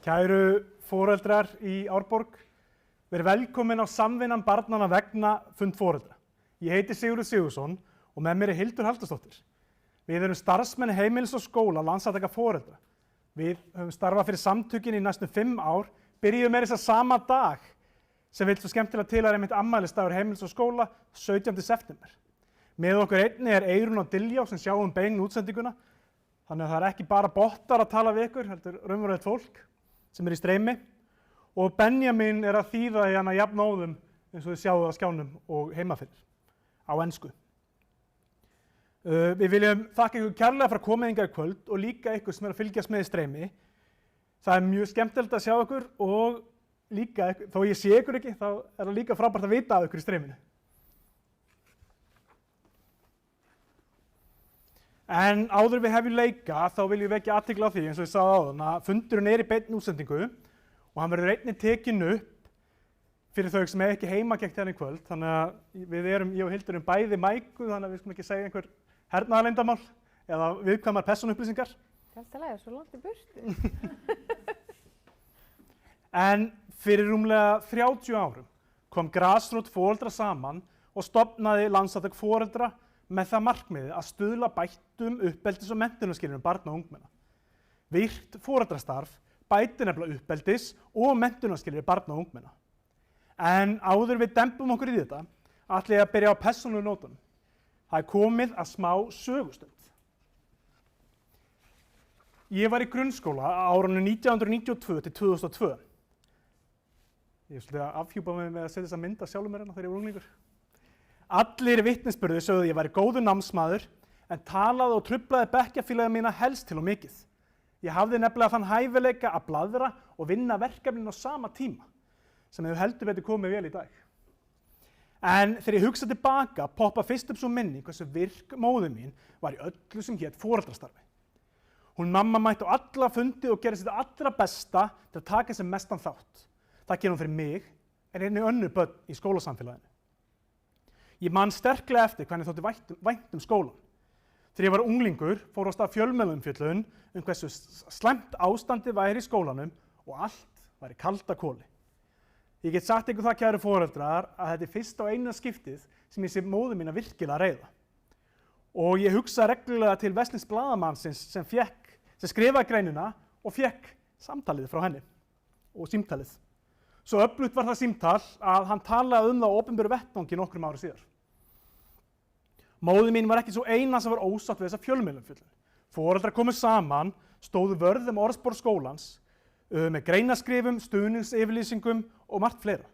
Kæru foreldrar í Árborg, verið velkomin á Samvinnan barnanna vegna fund foreldra. Ég heiti Sigurður Sigurðsson og með mér er Hildur Halldórsdóttir. Við erum starfsmenn heimilis og skóla Landssamtaka foreldra. Við höfum starfað fyrir samtökin í næstum 5 ár, byrjuðum með þess að sama dag sem vill svo skemmtilega til að einmitt afmælisdagur heimilis og skóla 17. september. Með okkur einni er Eyrún og Diljá sem sjá beinu útsendinguna, þannig að það er ekki bara bottar að tala við ykkur, heldur raunverulegt fólk sem er í streymi. Og Benjamin er að þýða í hana jafnóðum eins og þið sjáu á skjánum og heima fyrir, á ensku. Við viljum þakka ykkur kærlega fyrir að koma hingað í kvöld og líka ykkur sem er að fylgjast með í streymi. Það er mjög skemmtilegt að sjá ykkur og líka, þó ég sé ykkur ekki, þá er það líka frábært að vita af ykkur í streyminu. En áður við hefjum leika, þá viljum við vekja athygli á því, eins og ég sagði áðan, að fundurinn er í beinni útsendingu og hann verður einnig tekinn upp fyrir þau sem er ekki heimakekt hérna í kvöld. Þannig að ég og Hildur bæði mæku, þannig að við skulum ekki segja einhver hernaðarleyndarmál eða viðkvæmar persónuupplýsingar. Alltaf leið, svo langt í burtu. En fyrir rúmlega 30 árum kom grasrót foreldra saman og stofnaði Landssamtök foreldra með það markmiði að stuðla bættum uppeldis- og menntunarskilyrðum barna og ungmenna. Virkt foreldrastarf bætir nefnilega uppeldis- og menntunarskilyrði barna og ungmenna. En áður við dembum okkur í þetta, ætla ég að byrja á persónulegu nótunum. Það er komið að smá sögustund. Ég var í grunnskóla á árunum 1992 til 2002. Ég er svolítið að afhjúpa mig með að setja þessa mynd af sjálfum mér hérna þegar ég var unglingur. Allir vitnisburðir sögðu ég væri góður námsmaður en talaði og truflaði bekkjarfélaga mína helst til og mikið. Ég hafði nefnilega þann hæfileika að blaðra og vinna verkefnin á sama tíma sem hefur heldur betur komið vel í dag. En þegar ég hugsa tilbaka poppa fyrst upp svo minning hversu virk móðir mín var í öllu sem hét foreldrastarfi. Hún mamma mætti á alla fundi og gerði sitt allra besta til að taka sem mestan þátt. Það gerir hún fyrir mig en einnig önnur börn í skólasamfélaginu. Ég man sterklega eftir hvernig þótti vænt skólan. Þegar ég var unglingur fór á stað fjölmiðlaumfjöllun hversu slæmt ástandið væri í skólanum og allt væri kalda koli. Ég get sagt ykkur það, kæru foreldrar, að þetta er fyrsta og eina skiptið sem ég sé móður mína virkilega reiða. Og ég hugsa reglulega til vestlings blaðamannsins sem skrifaði greinina og fékk samtalið frá henni og símtalið. Svo öflugt var það símtal að hann talaði það á opinberu vettvangi nokkrum árum síðar. Móðir mín var ekki svo eina sem var ósátt við þessa fjölmiðlaumfjöllun. Foreldrar komu saman, stóðu vörð orðspor skólans með greinaskrifum, stuðningsyfirlýsingum og margt fleira.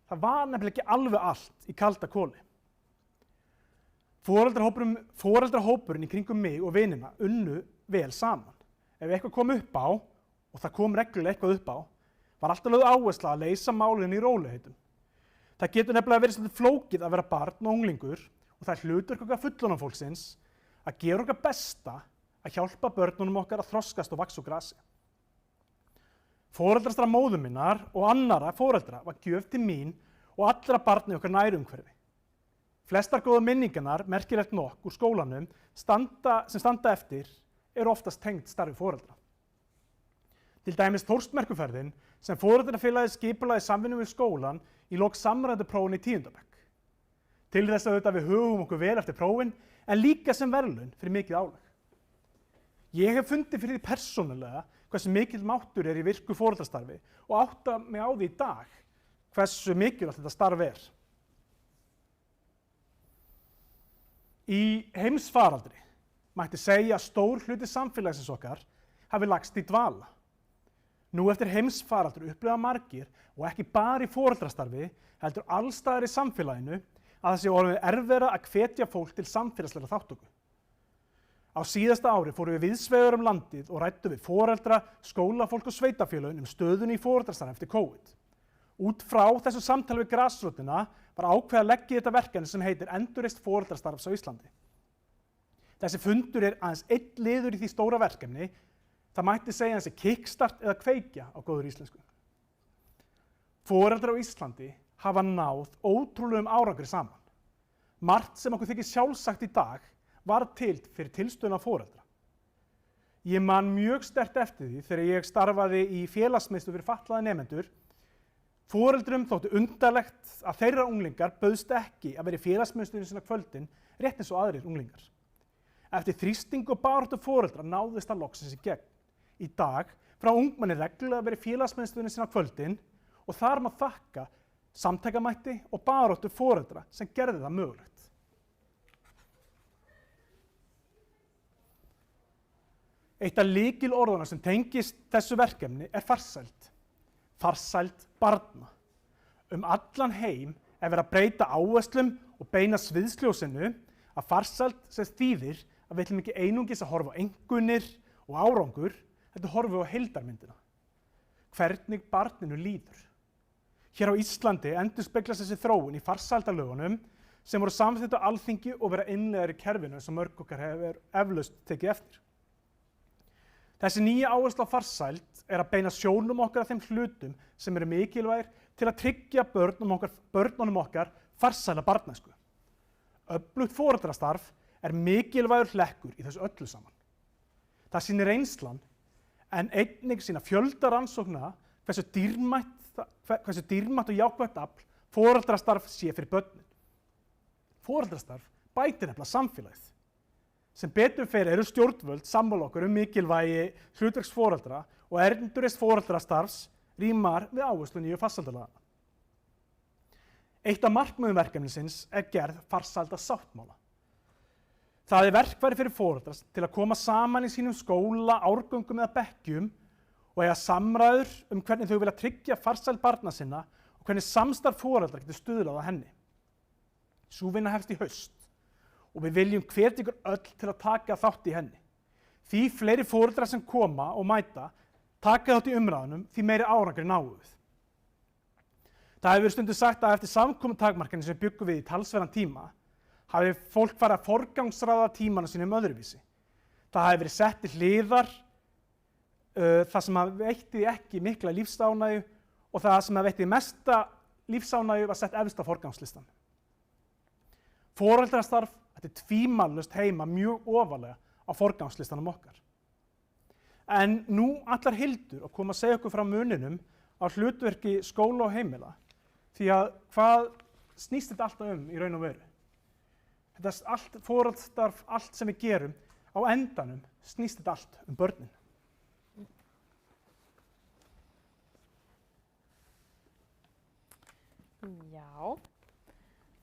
Það var nefnilega ekki alveg allt í kalda koli. Foreldrahópurinn í kringum mig og vinina unnu vel saman. Ef eitthvað kom upp á, og það kom reglulega eitthvað upp á, var alltaf lögð áhersla að leysa málin í rólegheitum. Það getur nefnilega verið svolítið flókið að vera barn og unglingur og það er hlutverk okkar fullorðna að gera okkar besta að hjálpa börnunum okkar að þroskast og vaxa úr grasi. Foreldrastarf móður minnar og annarra foreldra var gjöf til mín og allra barna í okkar nærumhverfi. Flestar góða minningarnar, merkilegt nokk, úr skólanum sem standa eftir eru oftast tengd starfi foreldra. Til dæmis Þórsmerkurferðin sem foreldrafélagið skipulagði í samvinnu við skólan í lok samræðuprófin í 10. bekk. Til þess að við hugum okkur vel eftir prófin en líka sem verðlaun fyrir mikið álag. Ég hef fundið fyrir því persónulega hversu mikill máttur er í virku foreldrastarfi og átta mig á því í dag hversu mikilvægt þetta starf er. Í heimsfaraldri mætti segja að stór hluti samfélagsins okkar hafi lagst í dvala. Nú eftir heimsfaraldur upplifa margir, og ekki bara í foreldrastarfi, heldur alls staðar í samfélaginu, að það sé orðið erfiðara að hvetja fólk til samfélagslegra þátttöku. Á síðasta ári fórum við víðsvegar landið og ræddum við foreldra, skólafólk og sveitarfélögin stöðunni í foreldrastarfi eftir COVID. Út frá þessu samtali við grasrótina var ákveðið að leggja þetta verkefni sem heitir Endurreisn foreldrastarfs á Íslandi. Þessi fundur er aðeins einn liður í því stóra verkefni. Það mætti segja hans kickstart eða kveikja á góður íslensku. Foreldrar á Íslandi hafa náð ótrúlegum árangri saman. Margt sem okkur þykir sjálfsagt í dag var til fyrir tilstuðlan foreldra. Ég man mjög sterkt eftir því þegar ég starfaði í félagsmiðstöð fyrir fatlaða nemendur. Foreldrum þótti undarlegt að þeirra unglingar bauðst ekki að vera í félagsmiðstöðinni sinna kvöldin rétt eins og aðrir unglingar. Eftir þrýsting og baráttu foreldra náðist það loksins í gegn. Í dag frá ungmenni reglulega að vera í félagsmiðstöðinni sinna kvöldin og þar má þakka samtakamætti og baráttu foreldra sem gerði það mögulegt. Eitt af lykilorðunum sem tengist þessu verkefni er farsæld. Farsæld barna. Allan heim er verið að breyta áherslum og beina sviðsljósinu að farsæld sem þýðir að við ætlum ekki einungis að horfa á einkunnir og árangur, heldur horfum við á heildarmyndina. Hvernig barninu líður. Hér á Íslandi endurspeglast þessi þróun í farsældarlögunum sem voru samþykkt á Alþingi og vera innleiðar í kerfinu sem mörg okkar hefur eflaust tekið eftir. Þessi nýja áhersla á farsæld er að beina sjónum okkar að þeim hlutum sem eru mikilvægir til að tryggja börnunum okkar farsæla barnæsku. Öflugt foreldrastarf er mikilvægur hlekkur í þessu öllu saman. Það sýnir reynslan en einnig sýna fjölda rannsókna hversu dýrmætt og jákvætt afl foreldrastarf sé fyrir börnin. Foreldrastarf bætir nefnilega samfélagið. Sem betur fer eru stjórnvöld sammála okkur mikilvægi hlutverks foreldra og endurreisn foreldrastarfs rímar við áherslu nýju farsældarlaganna. Eitt af markmiðum verkefnisins er gerð farsældarsáttmála. Það er verkfæri fyrir foreldra til að koma saman í sínum skóla, árgöngum eða bekkjum og eiga samræður hvernig þau vilja tryggja farsæld barna sinna og hvernig samstarf foreldra getur stuðlað að henni. Sú vinna hefst í haust. Og við viljum hvetja ykkur öll til að taka þátt í henni. Því fleiri foreldrar sem koma og mæta taka þátt í umræðunum, því meiri árangri náum við. Það hefur verið stundum sagt að eftir samkomutakmarkanir sem bjuggum við í talsverðan tíma, hafi fólk farið að forgangsraða tímana sínum öðruvísi. Það hafi verið sett til hliðar það sem veitti ekki mikla lífsánægju og það sem veitti mesta lífsánægju var sett efst á forgangslistan. Foreldrastarf þetta er tvímælalaust heima mjög ofarlega á forgangslistanum okkar. En nú allar Hildur að koma að segja okkur frá muninum á hlutverki skóla og heimila. Því að hvað snýst þetta alltaf í raun og veru? Þetta allt foreldrastarf, allt sem við gerum, á endanum snýst þetta allt börnin. Já,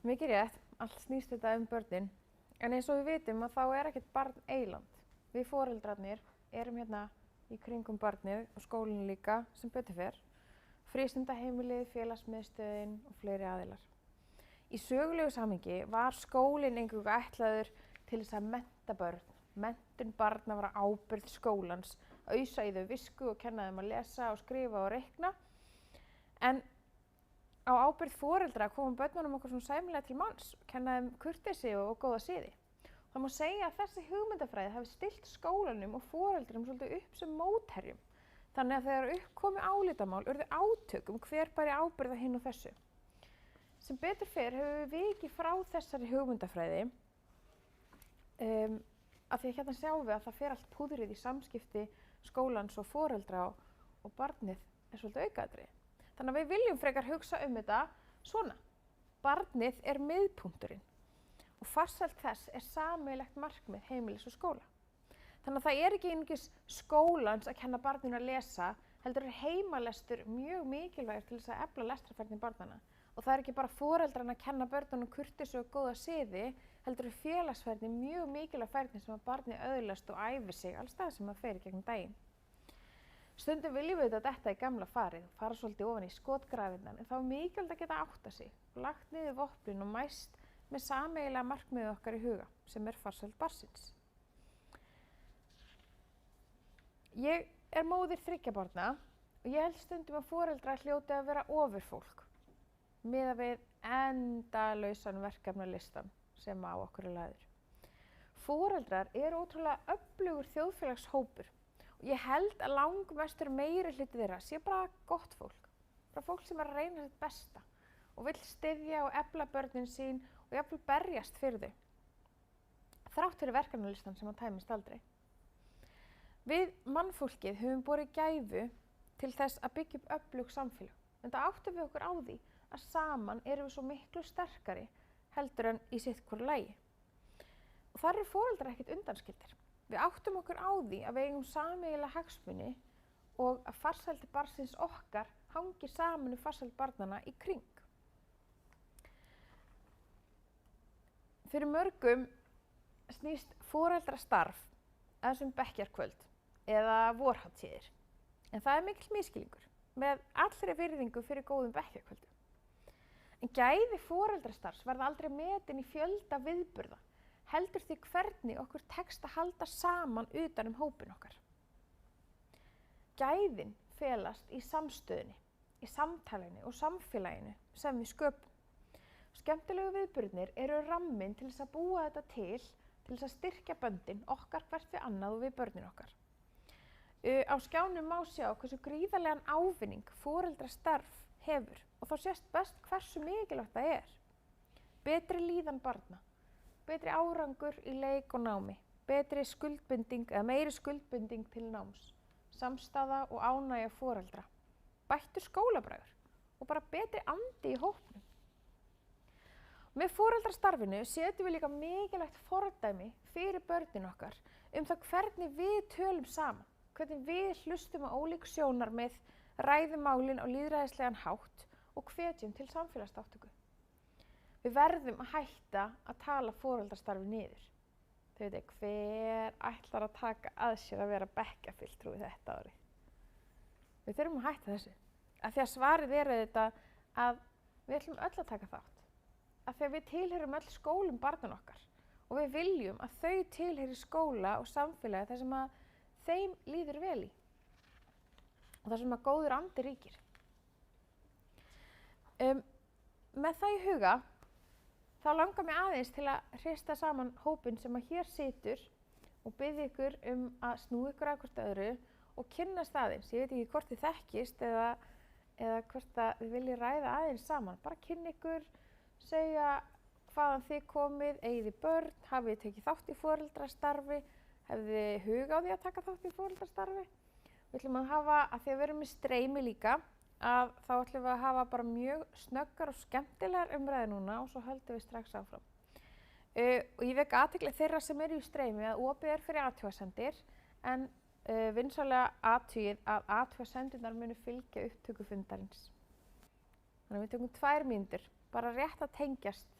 mikið rétt. Allt snýst þetta börnin, en eins og við vitum að þá er ekkert barn eyland. Við foreldrarnir erum hérna í kringum barnið og skólinn líka sem betur fer, frístundaheimilið, félagsmiðstöðin og fleiri aðilar. Í sögulegu samhengi var skólinn eingöngu ætlaður til þess að mennta börn. Menntun barna var ábyrgð skólans, að ausa í þau visku og kenna þeim að lesa og skrifa og reikna. En á ábyrgð foreldra komum börnunum okkur svona sæmilega til manns, kenna þeim kurteisi og góða siði. Það má segja að þessi hugmyndafræði hafi stillt skólanum og foreldrum svolítið upp sem mótherjum. Þannig að þegar upp komi álitamál urðu átök hver bæri ábyrgð á hinu og þessu. Sem betur fer hefur við vikið frá þessari hugmyndafræði af því að hérna sjáum við að það fer allt púðrið í samskipti skólans og foreldra og barnið er svolítið aukaatriði. Þannig að við viljum frekar hugsa þetta svona. Barnið er miðpunkturinn og farsæld þess er sameiginlegt markmið heimilis og skóla. Þannig að það er ekki einungis skólans að kenna barninu að lesa, heldur er heimalestur mjög mikilvægur til þess að efla lestrarfærni barnanna. Og það er ekki bara foreldranna að kenna börnunum kurteisi og góða siði, heldur er félagsfærni mjög mikilvæg færni sem að barnið öðlast og æfir sig alls það sem að fer í gegnum daginn. Stundum viljum við þetta í gamla farið, fara svolítið ofan í skotgrafirnar, en þá er mikilvægt að geta átta sig, lagt niður vopnin og mæst með sameiginlega markmiðið okkar í huga, sem er farsæld barnsins. Ég er móðir 3 barna og ég held stundum að foreldrar hljóti að vera ofurfólk, miðað við endalausan verkefnalistan sem á okkur er lagður. Foreldrar eru ótrúlega öflugur þjóðfélagshópur. Ég held að langmestur meiri hluti þeirra sé bara gott fólk. Bara fólk sem er að reyna sitt besta og vill styðja og efla börnin sín og jafnvel berjast fyrir þau. Þrátt fyrir verkefnalistan sem að tæmist aldrei. Við mannfólkið höfum borið gæfu til þess að byggja upp öflug samfélag. En það áttum við okkur á því að saman erum við svo miklu sterkari heldur en í sitt hvoru lagi. Og þar eru foreldrar ekkert undanskildir. Við áttum okkur á því að við eigum sameiginlega hagsmuni og að farsældi barnsins okkar hangir saman um farsæld barnanna í kring. Fyrir mörgum snýst foreldrastarf aðeins um bekkjarkvöld eða vorhátíðir. En það er mikill misskilningur með allri virðingu fyrir góðum bekkjarkvöldum. En gæði foreldrastarfs verða aldrei metin í fjölda viðburða, heldur því hvernig okkur tekst að halda saman utan hópinn okkar. Gæðin felast í samstöðunni, í samtalinu og samfélaginu sem við sköpum. Skemmtilegu viðburðirnir eru ramminn til þess að búa þetta til þess að styrkja böndin okkar hvert við annað og við börnin okkar. Á skjánum má sjá hversu gríðarlegan ávinning foreldrastarf hefur og þá sést best hversu mikilvægt það er. Betri líðan barna, betri árangur í leik og námi, betri skuldbinding eða meiri skuldbinding til náms, samstaða og ánægja foreldra, bættur skólabragur og bara betri andi í hópnum. Með foreldrastarfinu setjum við líka mikilvægt fordæmi fyrir börnin okkar það hvernig við tölum saman, hvernig við hlustum á ólík sjónarmið, ræðum málin á lýðræðislegan hátt og hvetjum til samfélagsþátttöku. Við verðum að hætta að tala foreldrastarfi niður. Þau veit hver ætlar að taka að sér að vera bekkjarfulltrúi þetta árið. Við þurfum að hætta þessu. Af því að svarið er auðvitað að við ætlum öll að taka þátt. Af því að við tilheyrum öll skólum barnan okkar og við viljum að þau tilheyri skóla og samfélagi þar sem að þeim líður vel í og þar sem að góður andi ríkir. Með það í huga þá langar mig aðeins til að hrista saman hópinn sem að hér situr og biðja ykkur að snúa ykkur að hvort öðru og kynnast aðeins. Ég veit ekki hvort þið þekkist eða hvort að þið viljið ræða aðeins saman. Bara kynna ykkur, segja hvaðan þið komið, eigið þið börn, hafið þið tekið þátt í foreldrastarfi, hefðið þið hug á því að taka þátt í foreldrastarfi. Við ætlum að hafa, að því að við erum með streymi líka, að þá ætlum við að hafa bara mjög snöggar og skemmtilegar umræði núna og svo höldum við strax áfram. Og ég vek athygli þeirra sem eru í streymi að opið er fyrir athugasemdir en vinsamlega athugið að athugasemdirnar munu fylgja upptöku fundarins. Þannig að við tökum 2 mínútur, bara rétt að tengjast.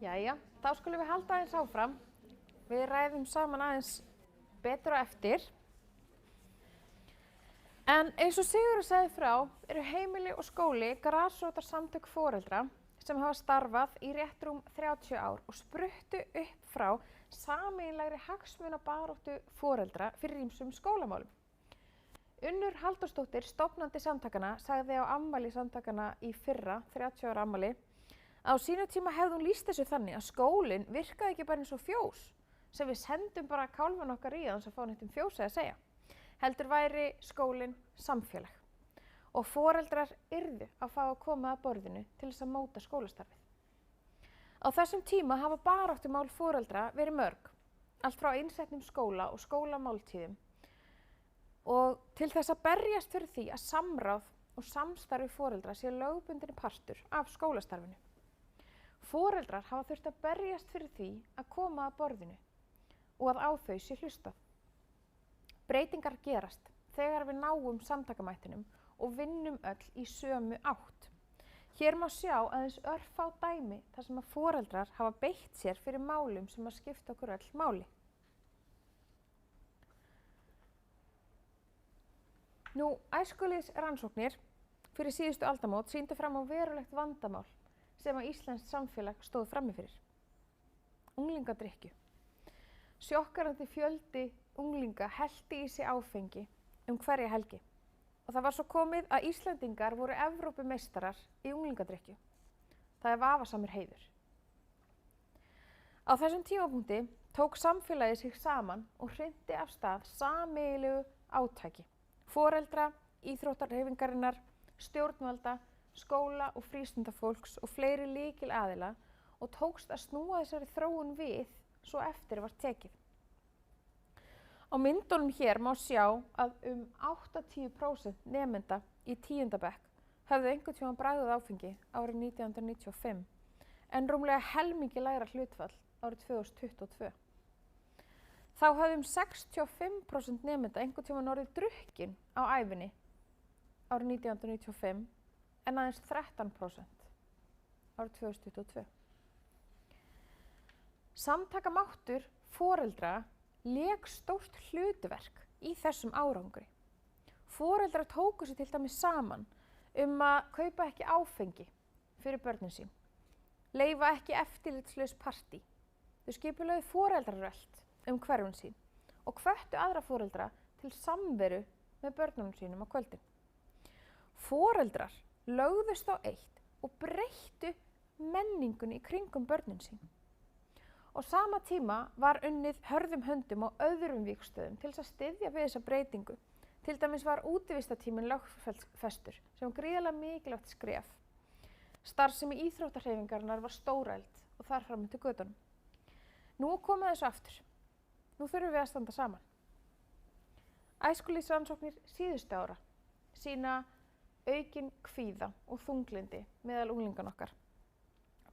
Jæja, þá skulum við halda aðeins áfram. Við ræðum saman aðeins betur á eftir. En eins og Sigurður sagði frá, eru heimili og skóli grasrótarsamtök foreldra sem hafa starfað í rétt rúm 30 ár og spruttu upp frá sameiginlegri hagsmunabaráttu foreldra fyrir ýmsum skólamálum. Unnur Halldórsdóttir, stofnandi samtakanna, sagði á afmæli samtakanna í fyrra, 30 ára afmæli, að á sínu tíma hefði hún lýst þessu þannig að skólinn virkaði ekki bara eins og fjós sem við sendum bara kálfan okkar í án þess að fá neitt um fjósa að segja. Heldur væri skólinn samfélag og foreldrar yrðu að fá að koma að borðinu til þess að móta skólastarfið. Á þessum tíma hafa baráttumál foreldra verið mörg, allt frá innsetnum skóla og skólamáltíðum og til þess að berjast fyrir því að samráð og samstarfi foreldra sé lögbundinn partur af skólastarfinu. Foreldrar hafa þurft að berjast fyrir því að koma að borðinu og að á þau sé hlustað. Breytingar gerast þegar við náum samtakamættinum og vinnum öll í sömu átt. Hér má sjá aðeins örfá dæmi þar sem að foreldrar hafa beitt sér fyrir málum sem að skipta okkur öll máli. Æskulýðsrannsóknir fyrir síðustu aldamót sýndu fram á verulegt vandamál sem að íslenskt samfélag stóð frammi fyrir. Unglingadrykkju. Sjokkerandi fjöldi unglinga hellti í sig áfengi hverja helgi og það var svo komið að Íslendingar voru Evrópumeistarar í unglingadrykkju. Það er vafasamur heiður. Á þessum tímapunkti tók samfélagið sig saman og hrindi af stað sameiginlegu átaki. Foreldra, íþróttahreyfingarinnar, stjórnvalda, skóla og frístundafólks og fleiri lykilaðila og tókst að snúa þessari þróun við svo eftir var tekið. Á myndunum hér má sjá að 80% nemenda í 10. bekk höfðu einhvern tímann bragðað áfengi árið 1995 en rúmlega helmingi lægra hlutfall árið 2022. Þá höfðu 65% nemenda einhvern tímann orðið drukkin á ævinni árið 1995 en aðeins 13% árið 2022. Samtakamáttur foreldra lék stórt hlutverk í þessum árangri. Foreldrar tóku sig til dæmis saman að kaupa ekki áfengi fyrir börnin sín, leyfa ekki eftirlitslaus partí. Þau skipulögðu foreldraröld hverfin sín og hvöttu aðra foreldra til samveru með börnunum sínum á kvöldin. Foreldrar lögðust á eitt og breyttu menningunni í kringum börnin sín. Á sama tíma var unnið hörðum höndum á öðrum vígstöðum til þess að styðja við þessa breytingu. Til dæmis var útivistartíminn lögfestur sem var gríðarlega mikilvægt skref. Starfsemi íþróttahreyfingarinnar var stórefld og þar fram undir götunum. Nú er komið þessu aftur. Nú þurfum við að standa saman. Æskulýðsrannsóknir síðustu ára sýna aukinn kvíða og þunglyndi meðal unglinganna okkar.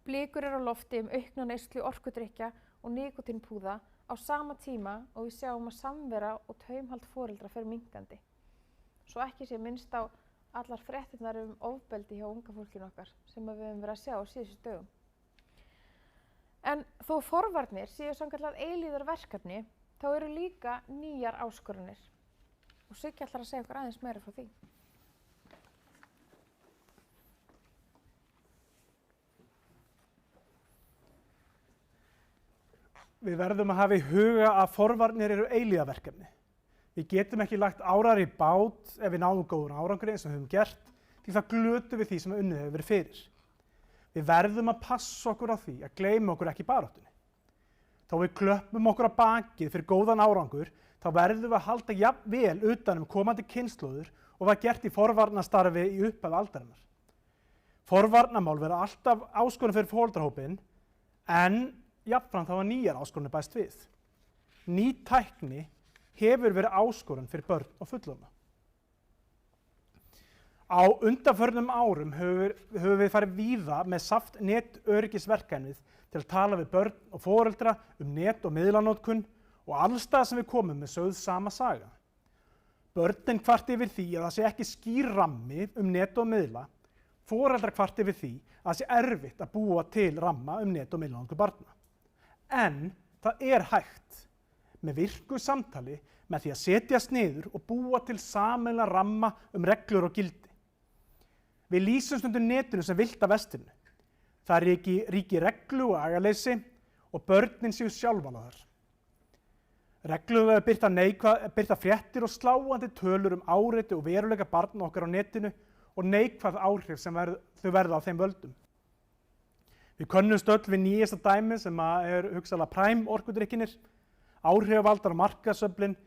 Blikur eru á lofti aukna neyslu orkudrykkja og nikótínpúða á sama tíma og við sjáum að samvera og taumhald foreldra fer minnkandi. Svo ekki sé minnst á allar fréttirnar ofbeldi hjá unga fólkinu okkar sem við höfum verið að sjá á síðustu dögum. En þó forvarnir séu sannkallað eilífðarverkefni, þá eru líka nýjar áskoranir. Og Siggi ætlar að segja okkur aðeins meira frá því. Við verðum að hafa í huga að forvarnir eru eilífðarverkefni. Við getum ekki lagt árar í bát ef við náum góðan árangri eins og við höfum gert, því það glötum við því sem unnið hefur verið fyrir. Við verðum að passa okkur á því að gleyma okkur ekki baráttunni. Þó við klöppum okkur á bakið fyrir góðan árangur, þá verðum við að halda jafn vel utan komandi kynslóðir og var gert í forvarnastarfi í upphafi aldarinnar. Forvarnamál verða alltaf áskorun fyrir foreldrahópinn, en jafnframt þá var nýjar áskoranir bæst við. Ný tækni hefur verið áskorun fyrir börn og fullorðna. Á undanförnum árum höfum við farið víða með SAFT netöryggisverkefnið til að tala við börn og foreldra net- og miðlanotkun og alls staðar sem við komum með sögð sama saga. Börnin kvarta yfir því að það sé ekki skýr rammi net og miðla Foreldrar kvarta yfir því að það sé erfitt að búa til ramma net og miðlunarnotkun barna. En það er hægt með virku samtali með því að setjast niður og búa til sameiginlegan ramma reglur og gildi. Við lýsum stundum netinu sem villta vestrinu. Það ríki reglu og agaleysi og börnin séu sjálfvaldaðar. Reglulega birta fréttir og sláandi tölur áreiti og veruleika barna okkar á netinu og neikvæð áhrif sem þau verða á þeim völdum. Við könnumst öll við nýjasta dæmi sem hugsanlega Prime orkudrykkirnir. Áhrifavaldar og markaðsöflin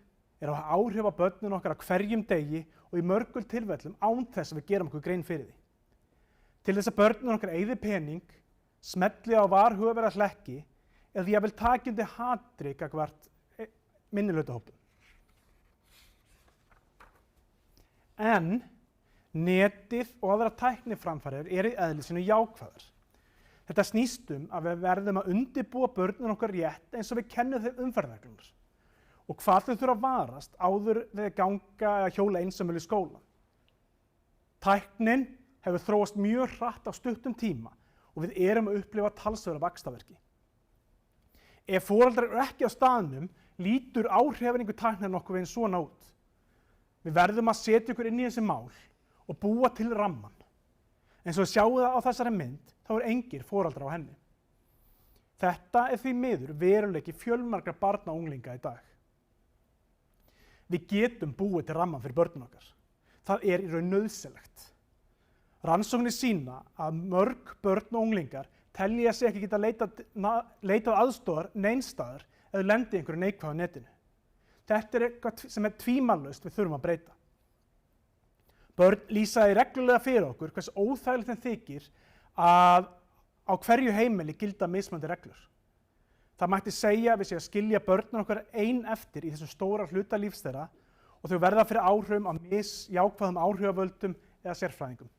að hafa áhrif á börnin okkar á hverjum degi og í mörgum tilfellum án þess að við gerum okkur grein fyrir því. Til þess að börnin okkar eyði pening, smelli á varhugaverða hlekki eða því að vel takjandi hatri gagnvart minnihlautahópum. En netið og aðrar tækniframfarir í eðli sínu jákvæðar. Þetta snýst að við verðum að undirbúa börnin okkar rétt eins og við kennum þeim umferðarreglurnar og hvað þau þurfa að varast áður við að ganga eða hjóla einsamul í skóla. Tæknin hefur þróast mjög hratt á stuttum tíma og við erum að upplifa talsverða vaxtarverki. Ef foreldrar eru ekki á staðnum, lítur áhrifaríku tæknin nokkuð veginn svona út. Við verðum að setja okkur inn í þessi mál og búa til ramman. Eins og sjáum það á þessari mynd, þá engir foreldrar á henni. Þetta því miður veruleiki fjölmargra barna og unglinga í dag. Við getum búið til ramman fyrir börnin okkar. Það í raun nauðsynlegt. Rannsóknir sýna að mörg börn og unglingar telja sig ekki geta leitað aðstoðar neins staðar ef þau lendi í einhverju neikvæðu á netinu. Þetta eitthvað sem tvímælalaust við þurfum að breyta. Börn lýsa reglulega fyrir okkur hvers óþægilegt þeim þykir að á hverju heimili gilda mismunandi reglur. Það mætti segja að við séum að skilja börnin okkar ein eftir í þessum stóra hluta lífs þeirra og þau verða fyrir áhrifum af misjákvæðum áhrifavöldum eða sérfræðingum.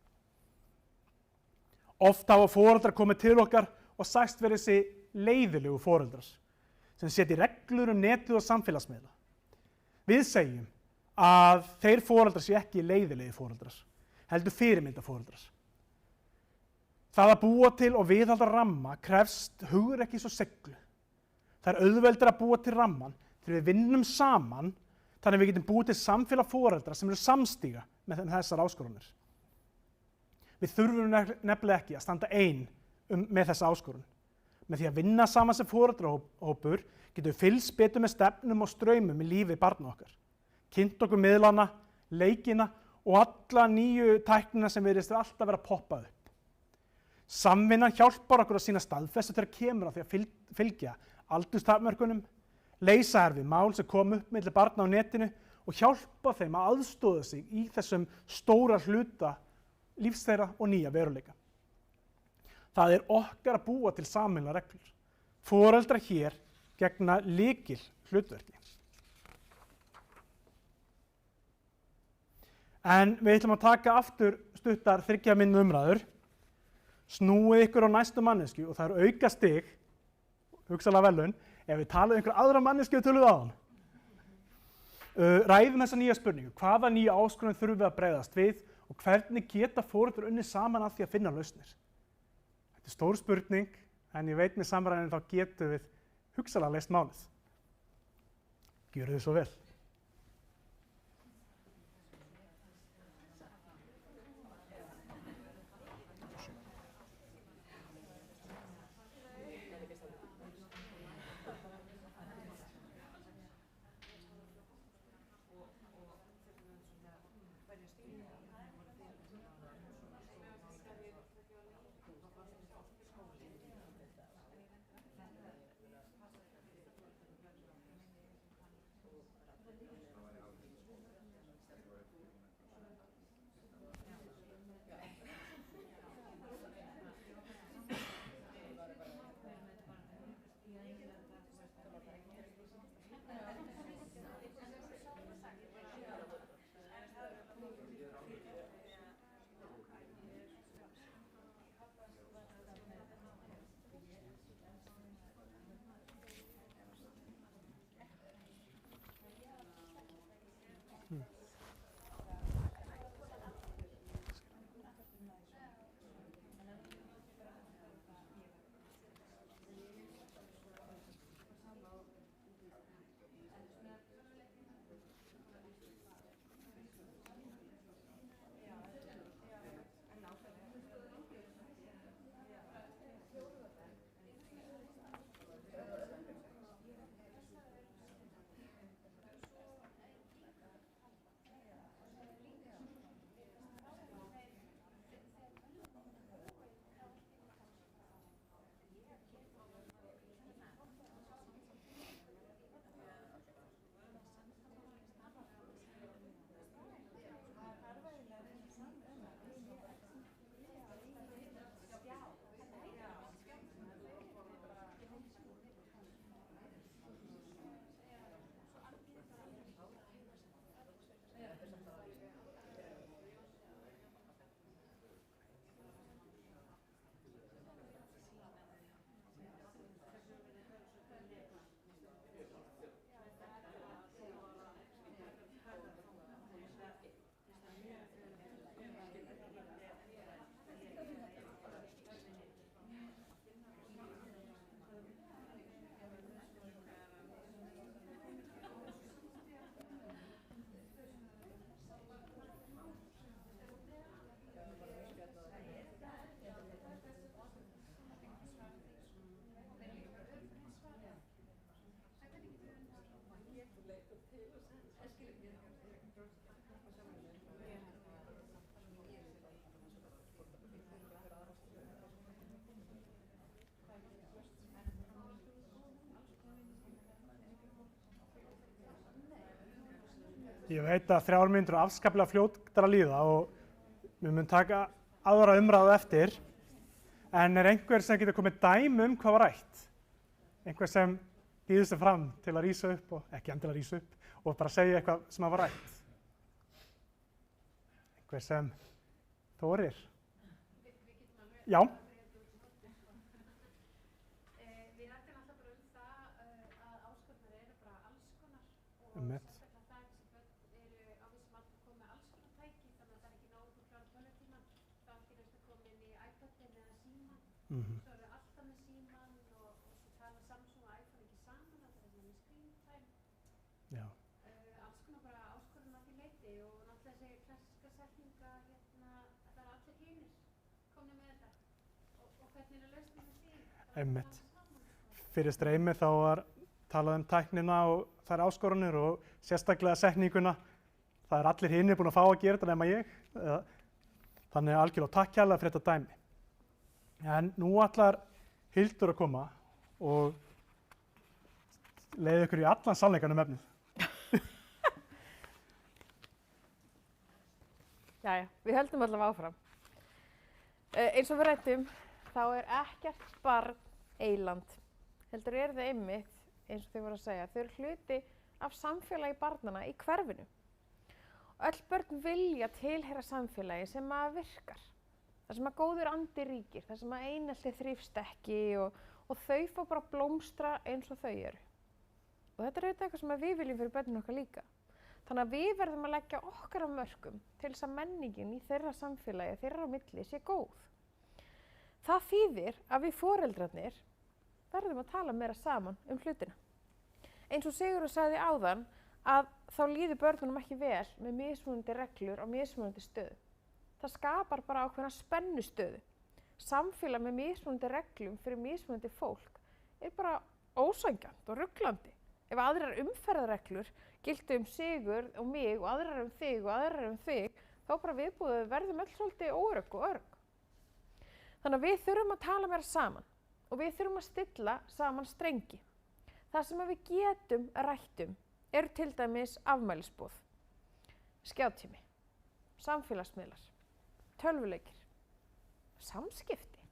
Oft hafa foreldrar komið til okkar og sagst verið þessi leiðilegu foreldrar sem setja reglur netið og samfélagsmiðla. Við segjum að þeir foreldrar séu ekki leiðilegi foreldrar, heldur fyrirmyndaforeldrar. Það að búa til og viðhalda ramma krefst hugrekkis og seiglu. Það auðveldara að búa til ramman þegar við vinnum saman þannig að við getum búið til samfélag foreldra sem eru samstíga með þessar áskoranir. Við þurfum nefnilega ekki að standa ein með þessa áskorun. Með því að vinna saman sem foreldrahópur getum við fylgst betur með stefnum og straumum í lífi barna okkar. Kynnt okkur miðlana, leikina og alla nýju tæknina sem virðist alltaf vera poppað upp. Samvinnan hjálpar okkur að sýna staðfestu þegar kemur að því að fylgja aldurstakmörkunum, leysa erfið mál sem kom upp milli barna á netinu og hjálpa þeim að aðstoða sig í þessum stóra hluta lífs þeirra og nýja veruleika. Það okkar að búa til sameiginlegar reglur. Foreldrar hér gegna lykil hlutverki. En við ætlum að taka aftur stuttar 30 mínútna umræður. Snúið ykkur á næstu mannesku og það auka stig, hugsanlega verðlaun, ef við talaðum einhver aðra mannesku við töluðum áðan. Ræðum þessa nýja spurningu. Hvaða nýja áskorun þurfum við að bregðast við og hvernig geta foreldrar unnið saman að því að finna lausnir? Þetta stór spurning, en ég veit með samræðinu þá getum við hugsanlega leyst málið. Gjörið þið svo vel. Ég veit að 3 mínútur er afskaplega fljótar að líða og við munum taka aðra umræðu eftir. En er einhver sem getur komið dæmi hvað var rætt? Einhver sem býður sig fram til að rísa upp og ekki endilega rísa upp og bara segja eitthvað sem var rætt? Einhver sem þorir? Já. Við rættum alltaf bara það að áskoranir eru bara alls konar og Einmitt. sérstaklega það sem börn eru á vissum aldri komið með alls konar tæki þannig að það er ekki nóg að klára tölvutímann þá ekki næstu komin í iPadin eða síman svo eru alltaf með síman og svo tala Samsung og iPhone ekki saman það er með screen time Já. alls konar bara áskoranir að því leyti og náttúrulega þessi klassiska setninga að það er allir hinir komnir með þetta og hvernig er lausnin með því? Einmitt. Fyrir streymið þá var talað tæknina og þær áskoranir og sérstaklega setninguna. Það er allir hinir búin að fá að gera þetta nema ég. Þannig algjörlega takk kærlega fyrir þetta dæmi. En nú ætlar Hildur að koma og leiða ykkur í allan sannleikann efnið. Jæja, við höldum allavega áfram. Eins og við rættum, þá er ekkert barn eyland. Heldur þau einmitt, eins og þau voru að segja, þau eru hluti af samfélagi barnanna í hverfinu. Öll börn vilja tilheyra samfélagi sem að virkar. Það sem að góður andi ríkir, það sem að einelti þrífst ekki og þau fá bara blómstra eins og þau eru. Og þetta er auðvitað eitthvað sem við viljum fyrir börnin okkar líka. Þannig að við verðum að leggja okkar af mörkum til þess að menningin í þeirra samfélagi, þeirra á milli sé góð. Það þýðir að við foreldrarnir verðum að tala meira saman hlutina. Eins og Sigurður sagði áðan að þá líður börnunum ekki vel með mismunandi reglur á mismunandi stöðu. Það skapar bara ákveðna spennustöðu. Samfélag með mismunandi reglum fyrir mismunandi fólk er bara ósanngjarnt og ruglandi. Ef aðrar umferðarreglur giltu Sigurð og mig og aðrar þig og aðrar þig, þá bara viðbúðum verðum öll svolítið óörugg og örugg. Þannig að við þurfum að tala meira saman og við þurfum að stilla saman strengi. Það sem við getum rætt eru til dæmis afmælisboð, skjátími, samfélagsmiðlar, tölvuleikir, samskipti,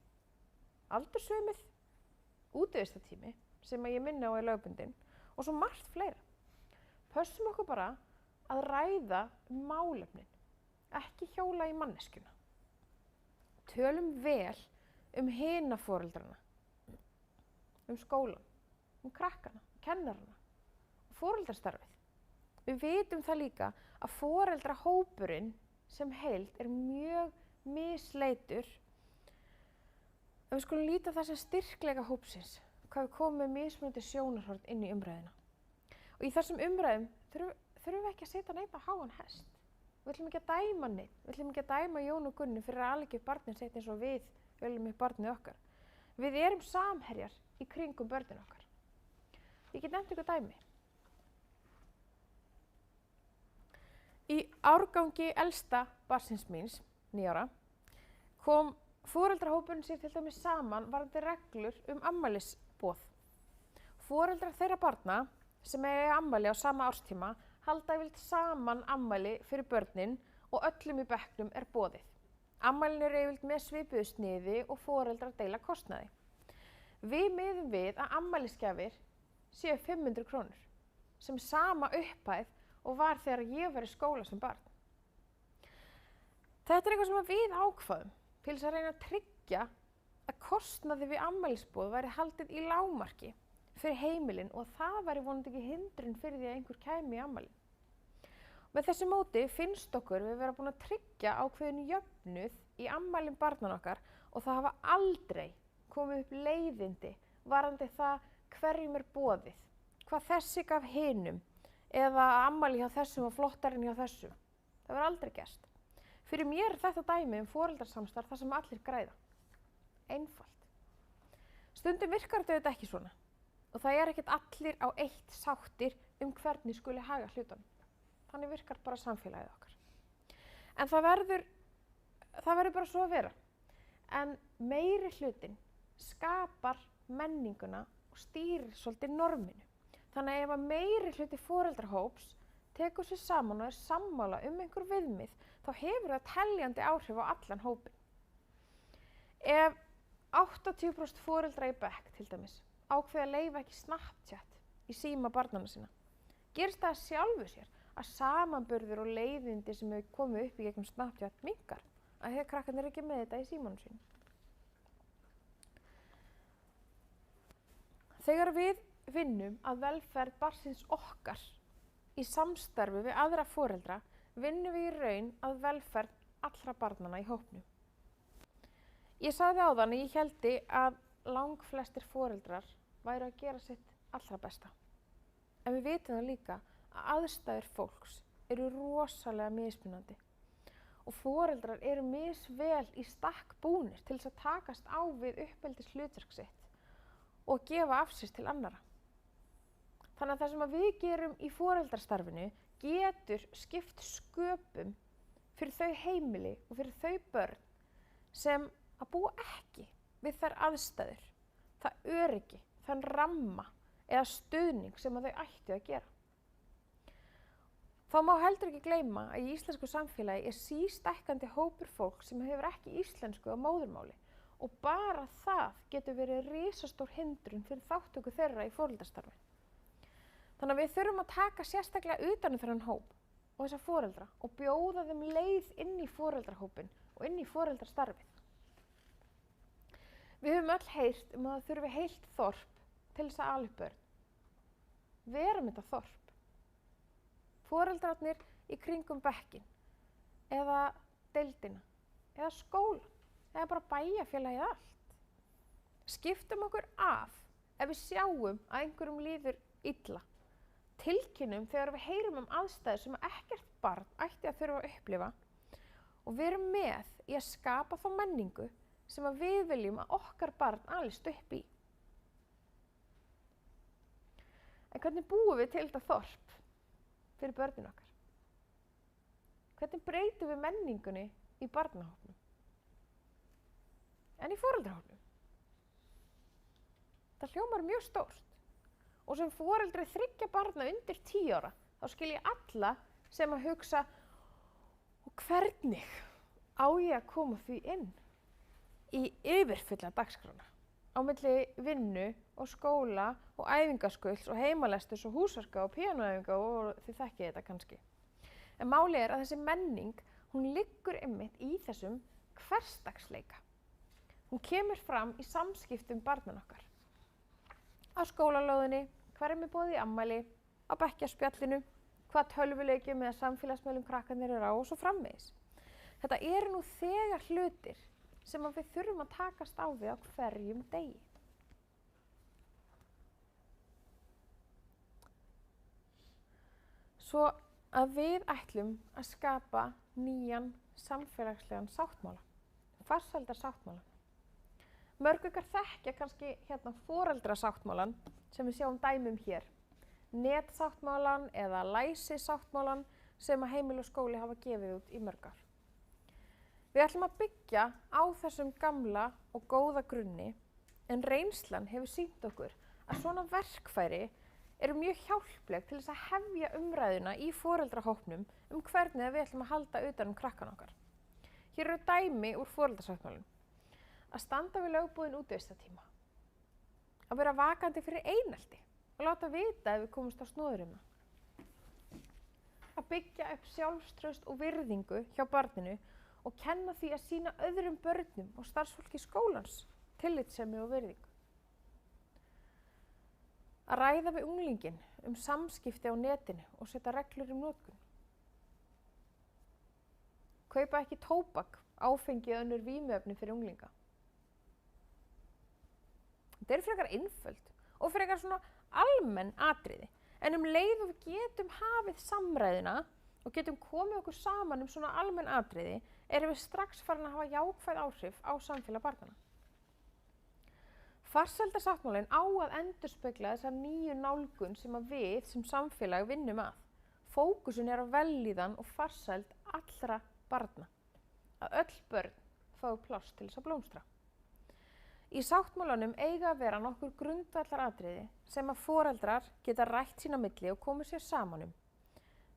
aldurssveimið, útivistartími sem ég minni á í lögbundin og svo margt fleira. Pössum okkur bara að ræða málefnin, ekki hjóla í manneskjuna. Tölum vel hina foreldrana, skólan, krakkana, kennarana og foreldrastarfið. Við vitum það líka að foreldrahópurinn sem heild er mjög misleitur. En við skulum líta það sem styrkleika hópsins, hvað við komum með mismunandi sjónarhorn inn í umræðina. Og í þessum umræðum þurfum við ekki að setja neitt á háan hest. Við ætlum ekki að dæma neitt, við ætlum ekki að dæma Jón og Gunnu fyrir að ala ekki upp barnið sitt eins og við viljum upp barnið okkar. Við erum samherjar í kringum börnin okkar. Ég get nefnt ykkur dæmi. Í árgangi elsta barnsins míns, 9 ára, kom foreldrahópurinn sér til dæmis saman varðandi reglur afmælisboð. Foreldrar þeirra barna sem eiga afmæli á sama árstíma halda yfirleitt saman afmæli fyrir börnin og öllum í bekknum er boðið. Afmælin eru yfirleitt með svipuðu sniði og foreldrar deila kostnaði. Við miðum við að afmælisgjafir séu 500 krónur, sem sama upphæð og var þegar ég var í skóla sem barn. Þetta er eitthvað sem við ákváðum til þess að reyna að tryggja að kostnaði við afmælisboð væri haldið í lágmarki fyrir heimilin og það væri vonandi ekki hindrun fyrir því að einhver kæmi í afmælin. Með þessu móti finnst okkur við vera búin að tryggja ákveðin jöfnuð í afmælin barnan okkar og það hafa aldrei komið upp leiðindi varðandi það hverjum er boðið, hvað þessi gaf hinum eða afmæli hjá þessum og flottarinn hjá þessum. Það var aldrei gerst. Fyrir mér er þetta dæmi foreldrasamstarf þar sem allir græða. Einfalt. Stundum virkar þetta auðvitað ekki svona og það er ekkert allir á eitt sáttir hvernig skuli haga hlutunum. Þannig virkar bara samfélagið okkar. En það verður bara svo að vera. En meiri hlutin skapar menninguna og stýrir svolítið norminu. Þannig að ef að meiri hluti foreldrahóps tekur sér saman og er sammála einhver viðmið, þá hefur það teljandi áhrif á allan hópinn. Ef 80% foreldra í bekk til dæmis ákveða að leyfa ekki Snapchat í síma barnanna sinna, gerist það sjálfu sér að samanburður og leiðindi sem hefur komið upp í gegnum Snapchat minnkar, að hefur krakkarnir ekki með þetta í símanum sínum. Þegar við vinnum að velferð barnsins okkar í samstarfi við aðra foreldra, vinnum við í raun að velferð allra barnanna í hópnum. Ég sagði áðan að ég héldi að langflestir foreldrar væru að gera sitt allra besta. En við vitum það líka að aðstæður fólks eru rosalega mismunandi og foreldrar eru misvel í stakk búnir til þess að takast á við uppeldishlutverk sitt og gefa af sér til annarra. Þannig að það sem við gerum í foreldrastarfinu getur skipt sköpum fyrir þau heimili og fyrir þau börn sem að búa ekki við þær aðstæður, það öryggi, þann ramma eða stuðning sem að þau ættu að gera. Þá má heldur ekki gleyma að í íslensku samfélagi er sístækkandi hópur fólk sem hefur ekki íslensku á móðurmáli og bara það getur verið risastór hindrun fyrir þátttöku þeirra í foreldrastarfi. Þannig að við þurfum að taka sérstaklega utan um þennan hóp og þessa foreldra og bjóða þeim leið inn í foreldrahópinn og inn í foreldrastarfið. Við höfum öll heyrt að það þurfi heilt þorp til þess að ala upp börn. Verum þetta þorp. Foreldrarnir í kringum bekkinn eða deildina eða skólann eða bara bæjarfélagið allt. Skiptum okkur af ef við sjáum að einhverjum líður illa. Tilkynnum þegar við heyrum aðstæður sem ekkert barn ætti að þurfa að upplifa og verum með í að skapa þá menningu sem að við viljum að okkar barn alist upp í. En hvernig búum við til þetta þorp fyrir börnin okkar? Hvernig breytum við menningunni í barnahópnum? En í foreldrahópnum? Það hljómar mjög stórt. Og sem foreldri 3 barna undir 10 ára, þá skil ég alla sem að hugsa og hvernig á ég að koma því inn í yfirfulla dagskrána á milli vinnu og skóla og æfingaskulls og heimalesturs og húsverka og píanóæfinga og þið þekkið þetta kannski. En málið er að þessi menning, hún liggur einmitt í þessum hversdagsleika. Hún kemur fram í samskiptum barnan okkar. Á skólalóðinni, hverjum er boðið í afmæli, á bekkjarspjallinu, hvað tölvuleikjum eða samfélagsmiðlum krakkarnir eru á og svo framvegis. Þetta eru nú þegar hlutir sem við þurfum að takast á við á hverjum degi. Svo að við ætlum að skapa nýjan samfélagslegan sáttmála, farsældarsáttmála. Mörg ykkar þekkja kannski foreldrasáttmálan sem við sjáum dæmum hér, netsáttmálan eða læsisáttmálan sem að heimili og skóli hafa gefið út í mörg ár. Við ætlum að byggja á þessum gamla og góða grunni, en reynslan hefur sýnt okkur að svona verkfæri eru mjög hjálpleg til þess að hefja umræðuna í foreldrahópnum hvernig við ætlum að halda utan krakkan okkar. Hér eru dæmi úr foreldrasáttmálanum. Að standa við lögboðinn útivistartíma, að vera vakandi fyrir einelti og láta vita ef við komumst á snoðurinn. Að byggja upp sjálfstraust og virðingu hjá barninu og kenna því að sýna öðrum börnum og starfsfólki skólans tillitssemi og virðingu. Að ræða við unglinginn samskipti á netinu og setja reglur notkun. Kaupa ekki tóbak, áfengi eða önnur vímuefni fyrir unglinga. Þetta eru frekar einföld og frekar svona almenn atriði, en leið og við getum hafið samræðina og getum komið okkur saman svona almenn atriði, erum við strax farin að hafa jákvæð áhrif á samfélag barnanna. Farsældarsáttmálinn á að endurspegla þessa nýju nálgun sem að við sem samfélag vinnum að. Fókusun er á vellíðan og farsæld allra barna, að öll börn fái pláss til þess að blómstra. Í sáttmálanum eiga að vera nokkur grundvallaratriði sem að foreldrar geta rætt sín á milli og komið sér saman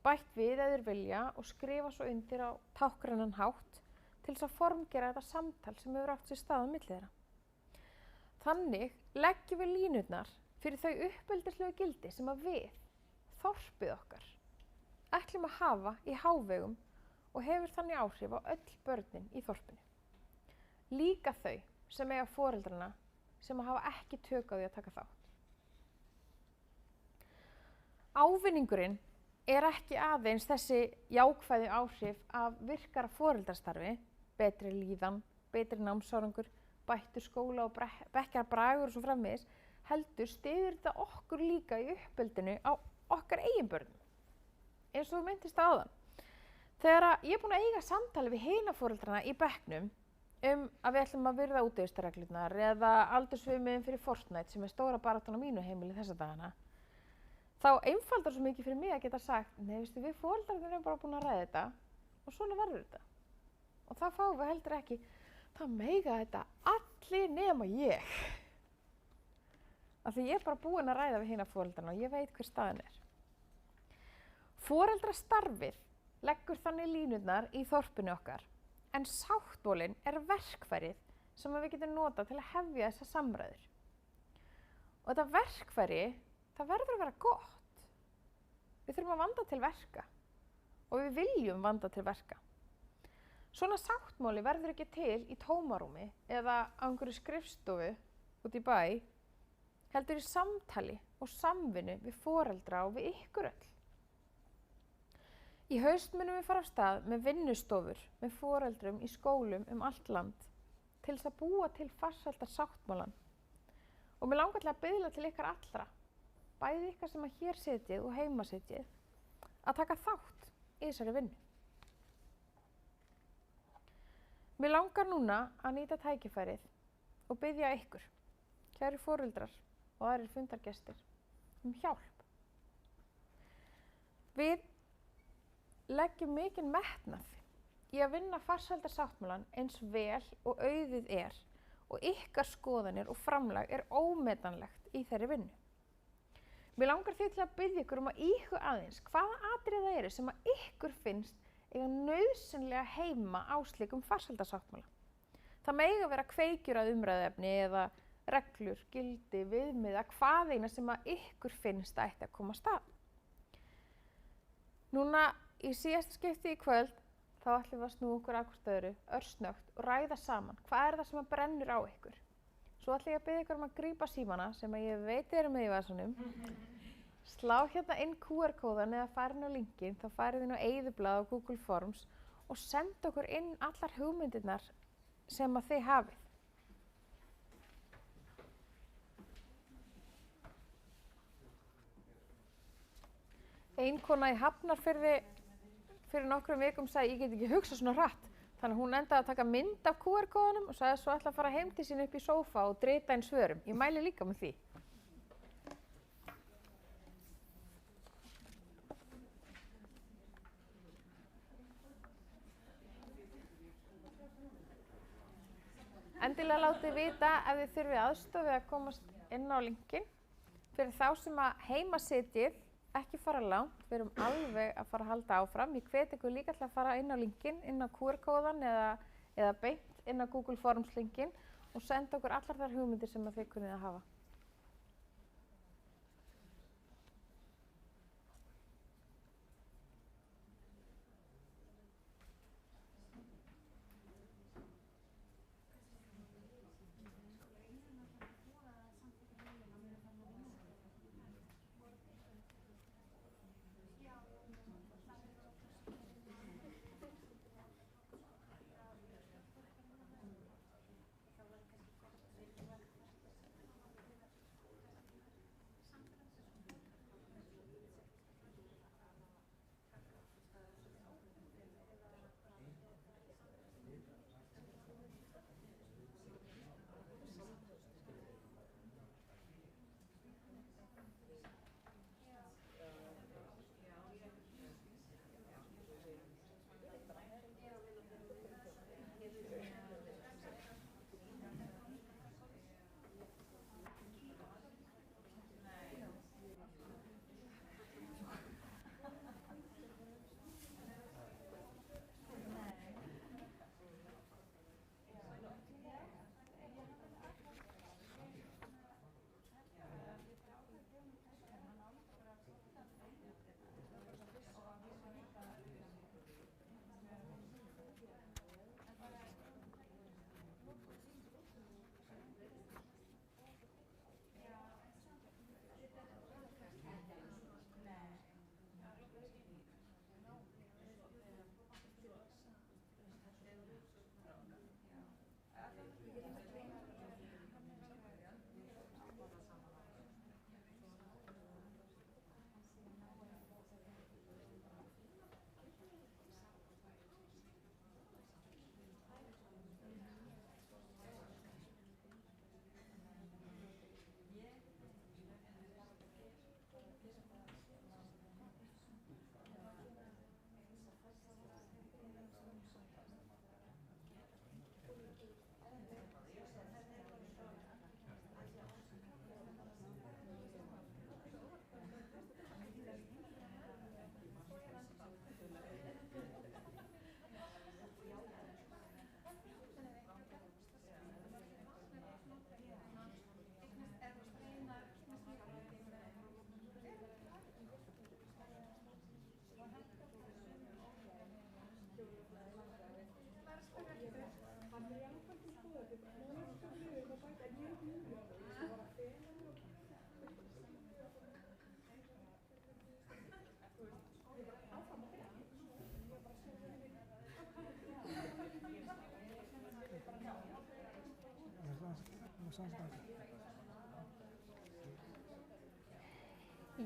bætt við ef þeir vilja og skrifa svo undir á táknrænan hátt til þess að formgera þetta samtal sem hefur átt sér stað á milli þeirra. Þannig leggjum við línurnar fyrir þau uppeldislegu gildi sem að við, þorpið okkar, ætlum að hafa í hávegum og hefur þannig áhrif á öll börnin í þorpinu. Líka þau sem eiga foreldrana sem að hafa ekki tök á því að taka þátt. Ávinningurinn er ekki aðeins þessi jákvæðu áhrif af virkara foreldrastarfi, betri líðan, betri námsárangur, bættur skóla og bekkjarbragur og svo framvegis, heldur styður þetta okkur líka í uppeldinu á okkar eigin börnum. Eins og þú minntist áðan. Þegar ég er búin að eiga samtali við hina foreldrana í bekknum að við ætlum að virða útivistarreglurnar eða aldursviðmiðin fyrir Fortnite sem er stóra baráttan á mínu heimili þessa dagana, þá einfaldar svo mikið fyrir mig að geta sagt, nei, veistu, við foreldrarnir erum bara búin að ræða þetta og svona verður þetta. Og þá fáum við heldur ekki, það mega þetta allir nema ég. Af því ég er bara búin að ræða við hina foreldrarna og ég veit hver staðan er. Foreldrastarfið leggur þannig línurnar í þorpinu okkar, en sáttmálinn er verkfærið sem við getum notað til að hefja þessar samræður. Og þetta verkfæri, það verður að vera gott. Við þurfum að vanda til verka og við viljum vanda til verka. Svona sáttmáli verður ekki til í tómarúmi eða á einhverju skrifstofu út í bæ, heldur í samtali og samvinnu við foreldra og við ykkur öll. Í haust munum við fara af stað með vinnustofur með foreldrum í skólum allt land til þess að búa til farsældar sáttmálan. Og mig langar til að biðla til ykkar allra, bæði ykkar sem að hér sitjið og heima sitjið, að taka þátt í þessari vinnu. Mig langar núna að nýta tækifærið og biðja ykkur, kæru foreldrar og aðrir fundargestir, hjálp. Við leggjum mikinn metnað í að vinna farsældarsáttmálan eins vel og auðið er og ykkar skoðanir og framlag er ómetanlegt í þeirri vinnu. Mér langar því til að biðja ykkur að íhuga aðeins hvaða atriði það eru sem að ykkur finnst eiga nauðsynlega heima á slíkum farsældarsáttmála. Það mega vera kveikjur að umræðuefni eða reglur, gildi, viðmiða, hvaðeina sem að ykkur finnst að ætti að koma af stað. Núna í síðasta skipti í kvöld þá ætlum við að snúa okkur að hvort öðru örsnögt og ræða saman hvað er það sem að brennur á ykkur. Svo ætlum ég að biðja ykkur að grípa símana sem að ég veit eru með í vasanum, slá hérna inn QR-kóðan eða farin á linkin, þá farið inn á eyðublað á Google Forms og senda okkur inn allar hugmyndirnar sem að þið hafið. Ein kona í Hafnarfirði fyrir nokkrum vikum sagði ég get ekki hugsað svona hratt. Þannig að hún endaði að taka mynd af QR-kóðanum og sagði svo ætla að fara heim til sín upp í sófa og drita inn svörum. Ég mæli líka með því. Endilega látið vita ef þið þurfið aðstoð við að komast inn á linkin. Fyrir þá sem að heima sitjið, ekki fara langt, við erum alveg að fara að halda áfram. Ég hvet ykkur líka til að fara inn á linkin, inn á QR-kóðan eða beint inn á Google Forms linkin og senda okkur allar þær hugmyndir sem þið kunnið að hafa.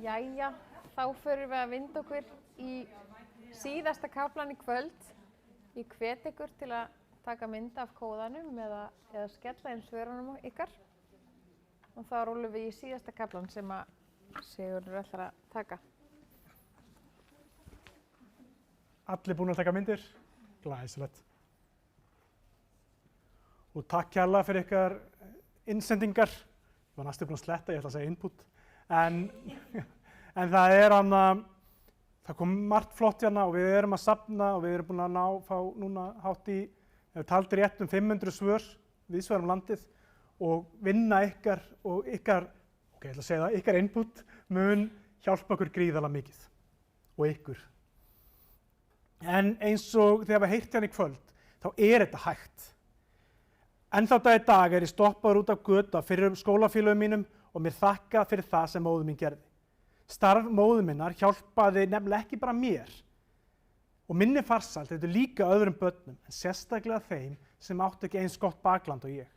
Jæja, þá förum við að vinda okkur í síðasta kaflan í kvöld. Ég hvet ykkur til að taka mynd af kóðanum eða skella inn svörunum ykkar. Og þá rúllum við í síðasta kaflan sem að Sigurður ætlar að taka. Allir búin að taka myndir? Glæsilegt. Og takk kærlega fyrir ykkar innsendingar. Ég var næstu búin að sletta, ég ætla að segja input. En það er það kom margt flott hérna og við erum að safna og við erum búin að fá núna hátt í, ef við taldir rétt 500 svör víðsvegar landið og vinna ykkar og ykkar, ég ætla að segja það, ykkar input mun hjálpa okkur gríðarlega mikið og ykkur. En eins og þegar við heyrt hérna í kvöld, þá er þetta hægt. Ennþá dag í dag er ég stoppaður út af götu fyrir skólafélögum mínum og mér þakkað fyrir það sem móðir mín gerði. Starf móður minnar hjálpaði nefnilega ekki bara mér og minni farsæld heldur líka öðrum börnum, en sérstaklega þeim sem áttu ekki eins gott bakland og ég.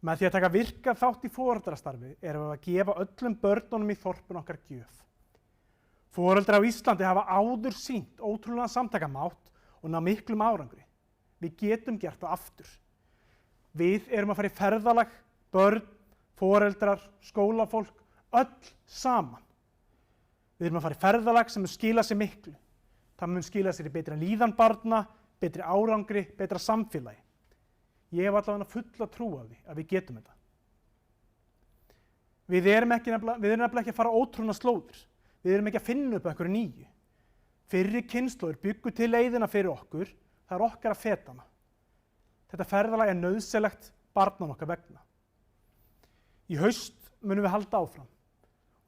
Með því að taka virka þátt í foreldrastarfi erum við að gefa öllum börnunum í þorpinu okkar gjöf. Foreldrar á Íslandi hafa áður sýnt ótrúlegan samtakamátt og ná miklum árangri. Við getum gert það aftur. Við erum að fara í ferðalag, börn, foreldrar, skólafólk, öll saman. Við erum að fara í ferðalag sem mun skila sér miklu. Það mun skila sér í betri líðan barna, betri árangri, betra samfélagi. Ég hef allavega fulla trú á því að við getum þetta. Við erum nefnilega ekki að fara ótrúna slóðir. Við erum ekki að finna upp einhverju nýju. Fyrri kynslóðir byggu til leiðina fyrir okkur, það er okkar að feta hana. Þetta ferðalag er nauðsynlegt barnan okkar vegna. Í haust munum við halda áfram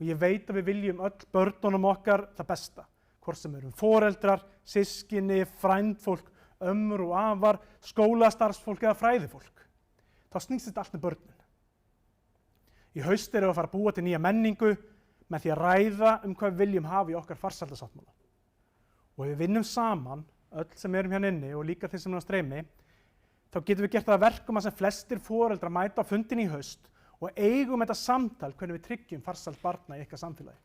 og ég veit að við viljum öll börnunum okkar það besta, hvort sem erum foreldrar, systkini, frændfólk, ömmur og afar, skólastarfsfólk eða fræðifólk. Þá snýst þetta allt með börnin. Í haust erum við að fara að búa til nýja menningu með því að ræða hvað við viljum hafa í okkar farsældarsáttmála. Og ef við vinnum saman, öll sem erum hérna inni og líka þeir sem eru á streymi, þá getum við gert það að verkum að sem flestir foreldrar mæta á fundin í haust og eigum þetta samtal hvernig við tryggjum farsæld barna í ykkar samfélagi.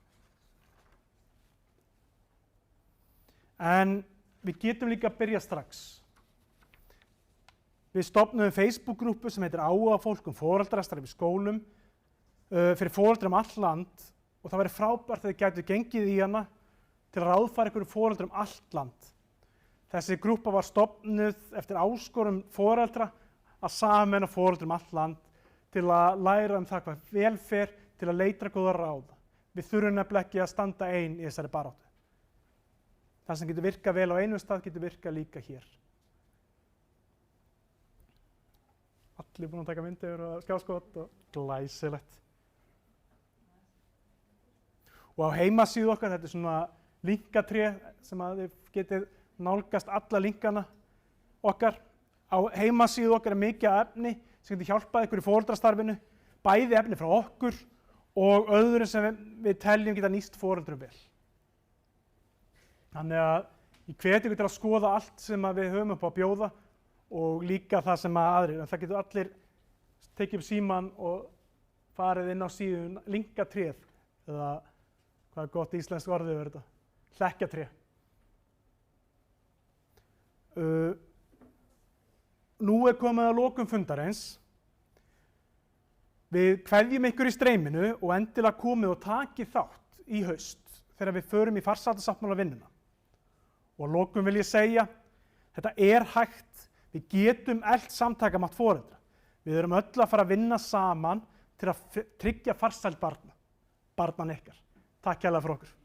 En við getum líka að byrja strax. Við stofnuðum Facebook-grúpu sem heitir Áhugafólk foreldrastarf í skólum fyrir foreldrar all land og það væri frábært að þið gætu gengið í hana til að ráðfæra ykkur foreldrar allt land. Þessi grúpa var stofnuð eftir áskorum foreldra að sameina foreldrar allt land til að læra það hvað vel fer til að leita góða ráða. Við þurfum nefnilega ekki að standa ein í þessari baráttu. Það sem getur virkað vel á einum stað getur virkað líka hér. Allir búin að taka myndir og skjáskot og glæsilegt. Og á heimasíðu okkar, þetta er svona linkatré sem að þið getið nálgast alla linkana okkar. Á heimasíðu okkar er mikið efni sem getur hjálpað ykkur í foreldrastarfinu, bæði efni frá okkur og öðrum sem við teljum geta nýst foreldrum vel. Þannig að ég hvet ykkur til að skoða allt sem við höfum upp á að bjóða og líka það sem aðrir. En það getur allir tekið upp síman og farið inn á síðun linkatréð eða hvað er gott íslenskt orðið yfir þetta? Hlekkjatré. Nú er komið að lokum fundarins. Við kveðjum ykkur í streyminu og endilega komið og takið þátt í haust þegar við förum í farsældarsáttmála vinnuna. Og að lokum vil ég segja, þetta er hægt, við getum eflt samtakamátt foreldra. Við erum öll að fara að vinna saman til að tryggja farsæld barnan ykkar. Takk kærlega fyrir okkur.